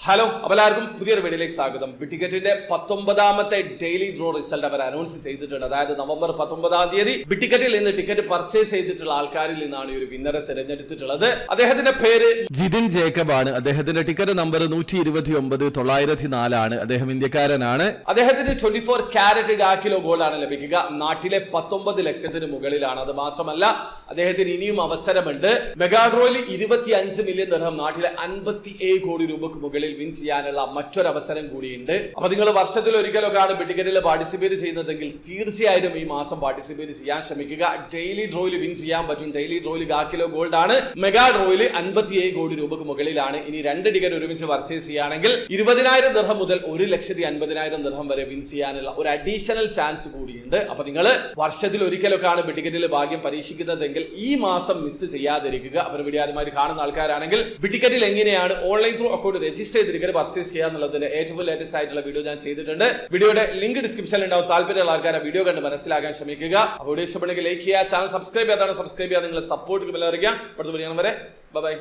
Hello എല്ലാവർക്കും പുതിയൊരു വീഡിയോയിലേക്ക് സ്വാഗതം. ബിറ്റിക്കറ്റിന്റെ 19ാമത്തെ ഡെയിലി ഡ്രോ റിസൾട്ട് അവർ അനൗൺസ് ചെയ്തിട്ടുണ്ട്. അതായത് നവംബർ 19 തീയതി ബിറ്റിക്കറ്റിൽ നിന്ന് ടിക്കറ്റ് പർച്ചേസ് ചെയ്തിട്ടുള്ള ആൾക്കാരിൽ നിന്നാണ് ഈ ഒരു വിന്നറെ തിരഞ്ഞെടുത്തിട്ടുള്ളത്. അദ്ദേഹത്തിന്റെ പേര് ജിതിൻ ജേക്കബ് ആണ്. അദ്ദേഹത്തിന്റെ ടിക്കറ്റ് നമ്പർ 129,904 ആണ്. അദ്ദേഹം ഇന്ത്യക്കാരനാണ്. അദ്ദേഹത്തിന് 24 ക്യാരറ്റ് 1 കിലോ ഗോൾഡ് ആണ് ലഭിക്കുക. നാട്ടിലെ 19 ലക്ഷത്തിന് മുകളിലാണ്. അത് മാത്രമല്ല അദ്ദേഹത്തിന് ഇനിയും അവസരമുണ്ട്. മെഗാ ഡ്രോയിൽ 25 മില്യൺ ദിർഹം, നാട്ടിലെ 57 കോടി രൂപക്ക് മുകളിൽ വിൻ ചെയ്യാനുള്ള മറ്റൊരു അവസരം കൂടിയുണ്ട്. അപ്പൊ നിങ്ങൾ വർഷത്തിൽ ഒരിക്കലൊക്കെയാണ് ബിറ്റിക്കറ്റിൽ പാർട്ടിസിപ്പേറ്റ് ചെയ്യുന്നതെങ്കിൽ തീർച്ചയായും ഈ മാസം പാർട്ടിസിപ്പേറ്റ് ചെയ്യാൻ ശ്രമിക്കുക. ഡെയിലി ഡ്രോയിൽ വിൻ ചെയ്യാൻ പറ്റും. ഡെയിലി ഡ്രോയിൽ 1 കിലോ ഗോൾഡ് ആണ്. മെഗാ ഡ്രോയിൽ 57 കോടി രൂപക്ക് മുകളിലാണ്. ഇനി 2 ടിക്കറ്റ് ഒരുമിച്ച് പർച്ചേസ് ചെയ്യുകയാണെങ്കിൽ 20,000 ദിർഹം മുതൽ 1,50,000 ദിർഹം വരെ വിൻ ചെയ്യാനുള്ള ഒരു അഡീഷണൽ ചാൻസ് കൂടിയുണ്ട്. അപ്പൊ നിങ്ങൾ വർഷത്തിൽ ഒരിക്കലൊക്കെയാണ് ബിറ്റിക്കറ്റിൽ ഭാഗ്യം പരീക്ഷിക്കുന്നതെങ്കിൽ ഈ മാസം മിസ് ചെയ്യാതിരിക്കുക. അപ്പൊ വീഡിയോ ആദ്യമായി കാണുന്ന ആൾക്കാരാണെങ്കിൽ ബിറ്റിക്കറ്റിൽ എങ്ങനെയാണ് ഓൺലൈൻ ത്രൂ അക്കൗണ്ട് രജിസ്റ്റർ ചെയ്തിരിക്കുന്നത് പർച്ചേസ് ചെയ്യാന്നുള്ളതിന്റെ ഏറ്റവും ലേറ്റസ്റ്റ് ആയിട്ടുള്ള വീഡിയോ ഞാൻ ചെയ്തിട്ടുണ്ട്. വീഡിയോയുടെ ലിങ്ക് ഡിസ്ക്രിപ്ഷനിൽ ഉണ്ടാവും. താല്പര്യമുള്ള ആൾക്കാരെ വീഡിയോ കണ്ട് മനസ്സിലാക്കാൻ ശ്രമിക്കുക. അപ്പോൾ വീഡിയോ ഇഷ്ടപ്പെടുന്നെങ്കിൽ ലൈക്ക് ചെയ്യുക, ചാനൽ സബ്സ്ക്രൈബ് ചെയ്യാതാണ് സബ്സ്ക്രൈബ് ചെയ്യുക. നിങ്ങളെ സപ്പോർട്ട് അറിയിക്കുക. അടുത്ത വീഡിയോ വരെ ബൈ.